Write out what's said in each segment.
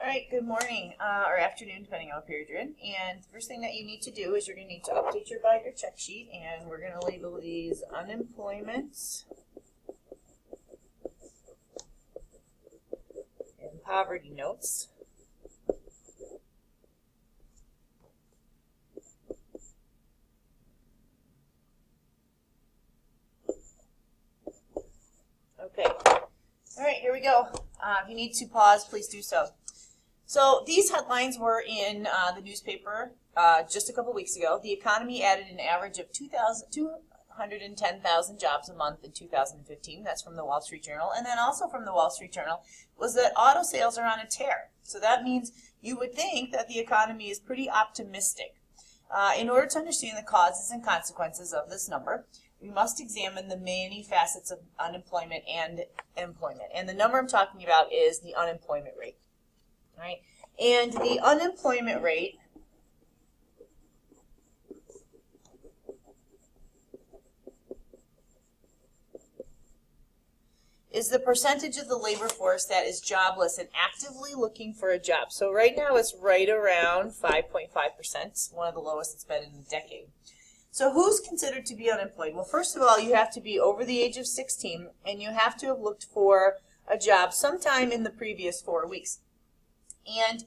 All right, good morning or afternoon, depending on what period you're in. And the first thing that you need to do is you're going to need to update your binder check sheet, and we're going to label these unemployment and poverty notes. Okay. All right, here we go. If you need to pause, please do so. So these headlines were in the newspaper just a couple weeks ago. The economy added an average of 210,000 jobs a month in 2015. That's from the Wall Street Journal. And then also from the Wall Street Journal was that auto sales are on a tear. So that means you would think that the economy is pretty optimistic. In order to understand the causes and consequences of this number, we must examine the many facets of unemployment and employment. And the number I'm talking about is the unemployment rate. All right, and the unemployment rate is the percentage of the labor force that is jobless and actively looking for a job. So right now it's right around 5.5%, one of the lowest it's been in a decade. So who's considered to be unemployed? Well, first of all, you have to be over the age of 16, and you have to have looked for a job sometime in the previous 4 weeks. And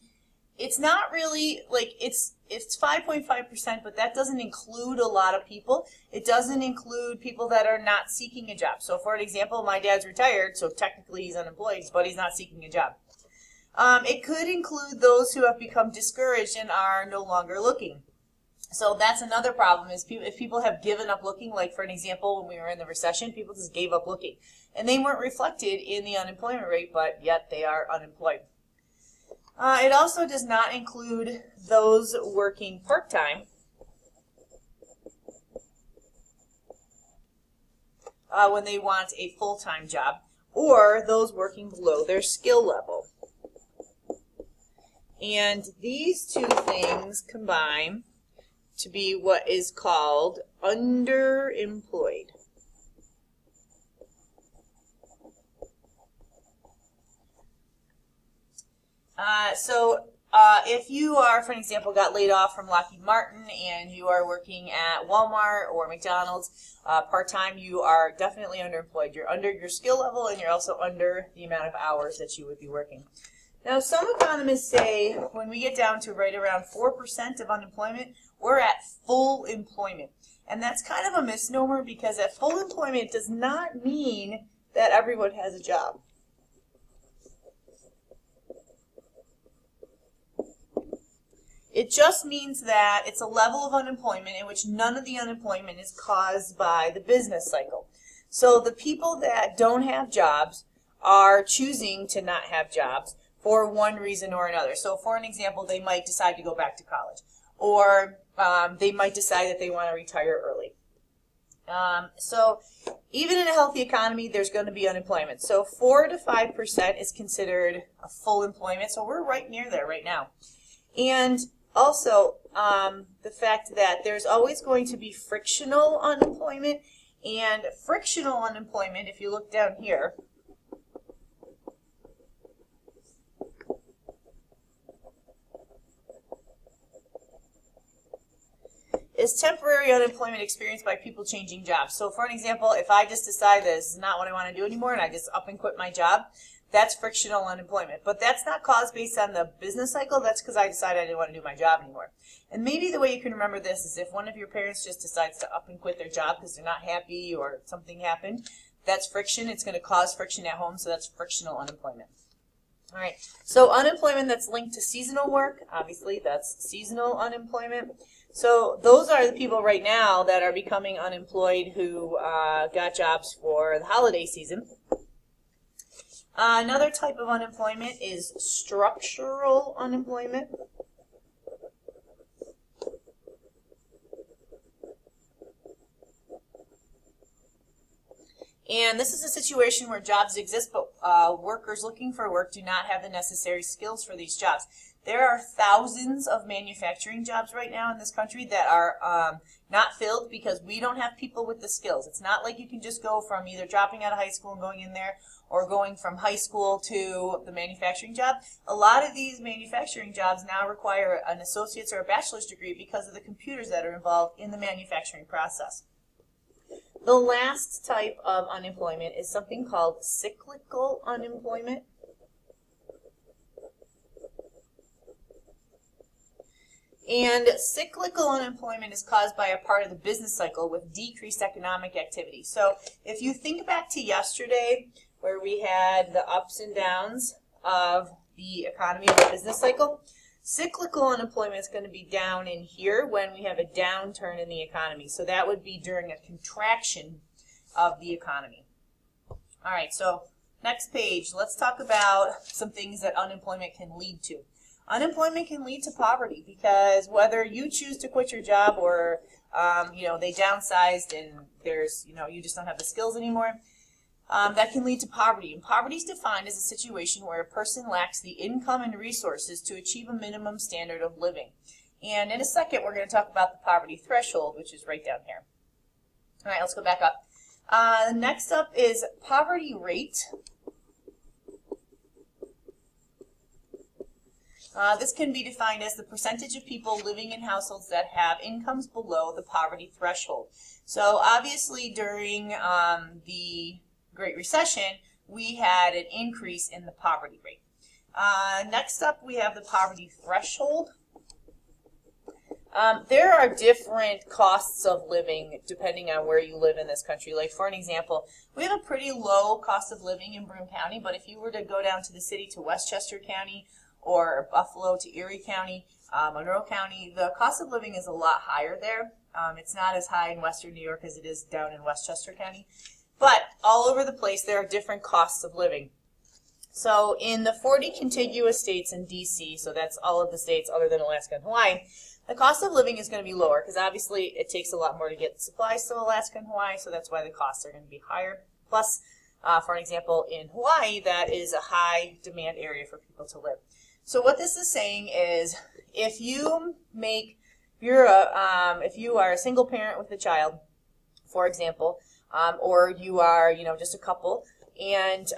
it's not really, like, it's 5.5%, but that doesn't include a lot of people. It doesn't include people that are not seeking a job. So for an example, my dad's retired, so technically he's unemployed, but he's not seeking a job. It could include those who have become discouraged and are no longer looking. So that's another problem, is if people have given up looking, like for an example, when we were in the recession, people just gave up looking. And they weren't reflected in the unemployment rate, but yet they are unemployed. It also does not include those working part-time when they want a full-time job, or those working below their skill level. And these two things combine to be what is called underemployed. If you are, for example, got laid off from Lockheed Martin and you are working at Walmart or McDonald's part-time, you are definitely underemployed. You're under your skill level, and you're also under the amount of hours that you would be working. Now, some economists say when we get down to right around 4% of unemployment, we're at full employment. And that's kind of a misnomer, because at full employment does not mean that everyone has a job. It just means that it's a level of unemployment in which none of the unemployment is caused by the business cycle. So the people that don't have jobs are choosing to not have jobs for one reason or another. So for an example, they might decide to go back to college, or they might decide that they want to retire early. So even in a healthy economy, there's going to be unemployment. So 4 to 5% is considered a full employment. So we're right near there right now. And also, the fact that there's always going to be frictional unemployment, and frictional unemployment, if you look down here, is temporary unemployment experienced by people changing jobs. So for an example, if I just decide that this is not what I want to do anymore and I just up and quit my job, that's frictional unemployment. But that's not caused based on the business cycle. That's because I decided I didn't want to do my job anymore. And maybe the way you can remember this is if one of your parents just decides to up and quit their job because they're not happy or something happened, that's friction. It's going to cause friction at home, so that's frictional unemployment. All right, so unemployment that's linked to seasonal work, obviously that's seasonal unemployment. So those are the people right now that are becoming unemployed who got jobs for the holiday season. Another type of unemployment is structural unemployment. And this is a situation where jobs exist, but workers looking for work do not have the necessary skills for these jobs. There are thousands of manufacturing jobs right now in this country that are not filled because we don't have people with the skills. It's not like you can just go from either dropping out of high school and going in there or going from high school to the manufacturing job. A lot of these manufacturing jobs now require an associate's or a bachelor's degree because of the computers that are involved in the manufacturing process. The last type of unemployment is something called cyclical unemployment. And cyclical unemployment is caused by a part of the business cycle with decreased economic activity. So if you think back to yesterday where we had the ups and downs of the economy of the business cycle, cyclical unemployment is going to be down in here when we have a downturn in the economy. So that would be during a contraction of the economy. All right, so next page, let's talk about some things that unemployment can lead to. Unemployment can lead to poverty because whether you choose to quit your job or they downsized and there's you just don't have the skills anymore, that can lead to poverty. And poverty is defined as a situation where a person lacks the income and resources to achieve a minimum standard of living. And in a second, we're going to talk about the poverty threshold, which is right down here. All right, let's go back up. Next up is poverty rate. This can be defined as the percentage of people living in households that have incomes below the poverty threshold. So obviously during the Great Recession, we had an increase in the poverty rate. Next up, we have the poverty threshold. There are different costs of living depending on where you live in this country. Like for an example, we have a pretty low cost of living in Broome County, but if you were to go down to the city to Westchester County or Buffalo to Erie County, Monroe County, the cost of living is a lot higher there. It's not as high in Western New York as it is down in Westchester County. But all over the place, there are different costs of living. So in the 40 contiguous states in D.C., so that's all of the states other than Alaska and Hawaii, the cost of living is going to be lower because obviously it takes a lot more to get supplies to Alaska and Hawaii, so that's why the costs are going to be higher. Plus, for an example, in Hawaii, that is a high demand area for people to live. So what this is saying is if you are a single parent with a child, for example, or you are, just a couple, and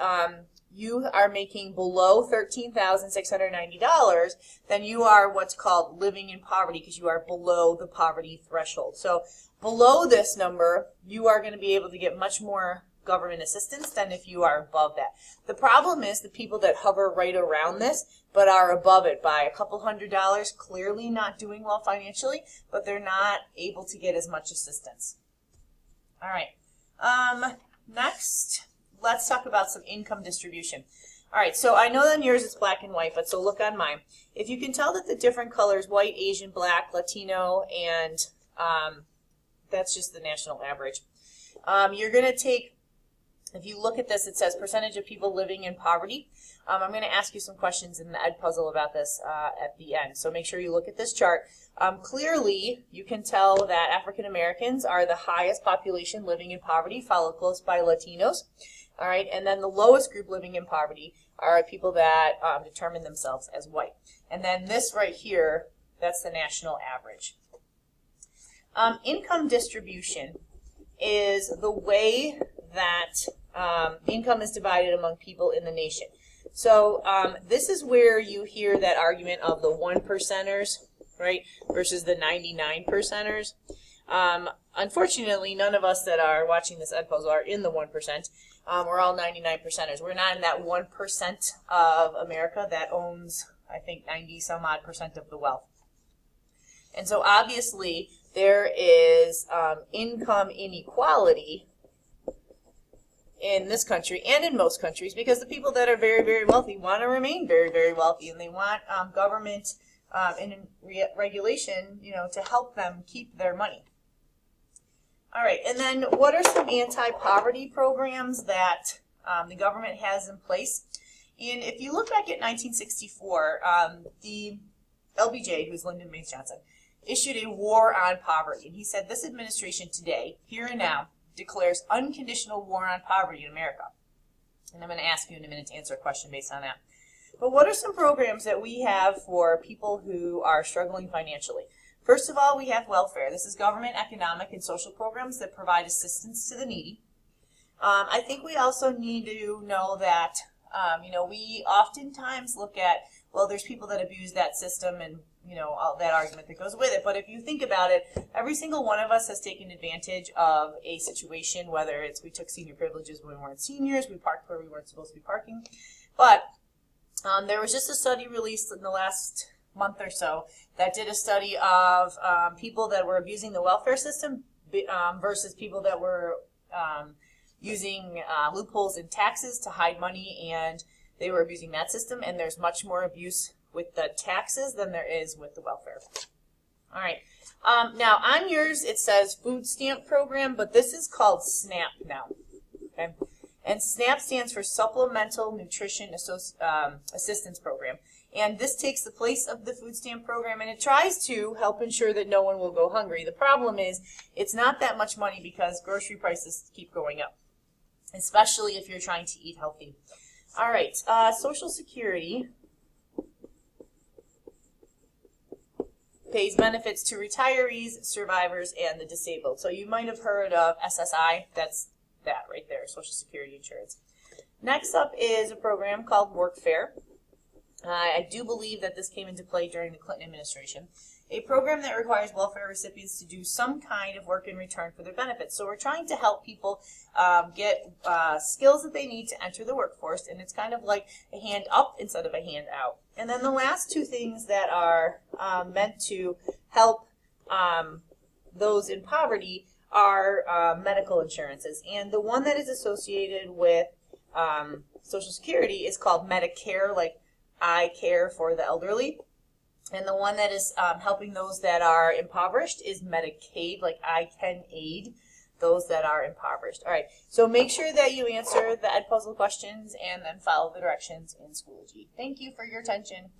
you are making below $13,690, then you are what's called living in poverty because you are below the poverty threshold. So below this number, you are going to be able to get much more government assistance than if you are above that. The problem is the people that hover right around this but are above it by a couple $100, clearly not doing well financially, but they're not able to get as much assistance. All right. Next, let's talk about some income distribution. All right, so I know on yours it's black and white, but so look on mine. If you can tell that the different colors, white, Asian, black, Latino, and that's just the national average. You're going to take, if you look at this, it says percentage of people living in poverty. I'm going to ask you some questions in the EdPuzzle about this at the end, so make sure you look at this chart. Clearly, you can tell that African Americans are the highest population living in poverty, followed close by Latinos. All right, and then the lowest group living in poverty are people that determine themselves as white. And then this right here, that's the national average. Income distribution is the way that income is divided among people in the nation. So this is where you hear that argument of the 1%ers, right, versus the 99%ers. Unfortunately, none of us that are watching this EdPuzzle are in the 1%. We're all 99%ers. We're not in that 1% of America that owns, I think, 90-some-odd% of the wealth. And so obviously there is income inequality in this country and in most countries because the people that are very, very wealthy want to remain very, very wealthy, and they want government and regulation, to help them keep their money. All right, and then what are some anti-poverty programs that the government has in place? And if you look back at 1964, the LBJ, who's Lyndon Baines Johnson, issued a war on poverty. And he said, this administration today, here and now, declares unconditional war on poverty in America. And I'm going to ask you in a minute to answer a question based on that. But what are some programs that we have for people who are struggling financially? First of all, we have welfare. This is government, economic, and social programs that provide assistance to the needy. I think we also need to know that, we oftentimes look at, well, there's people that abuse that system and, all that argument that goes with it. But if you think about it, every single one of us has taken advantage of a situation, whether it's we took senior privileges when we weren't seniors, we parked where we weren't supposed to be parking. But there was just a study released in the last month or so that did a study of people that were abusing the welfare system versus people that were using loopholes in taxes to hide money, and they were abusing that system, and there's much more abuse with the taxes than there is with the welfare. All right. Now, on yours, it says food stamp program, but this is called SNAP now. Okay? And SNAP stands for Supplemental Nutrition Assistance Program. And this takes the place of the food stamp program, and it tries to help ensure that no one will go hungry. The problem is it's not that much money because grocery prices keep going up, especially if you're trying to eat healthy. All right, Social Security pays benefits to retirees, survivors, and the disabled. So you might have heard of SSI. That's that right there, Social Security Insurance. Next up is a program called Workfare. I do believe that this came into play during the Clinton administration. A program that requires welfare recipients to do some kind of work in return for their benefits. So we're trying to help people get skills that they need to enter the workforce, and it's kind of like a hand up instead of a hand out. And then the last two things that are meant to help those in poverty are medical insurances. And the one that is associated with Social Security is called Medicare, like I Care for the elderly. And the one that is helping those that are impoverished is Medicaid, like I Can Aid those that are impoverished. All right, so make sure that you answer the Edpuzzle questions and then follow the directions in Schoology. Thank you for your attention.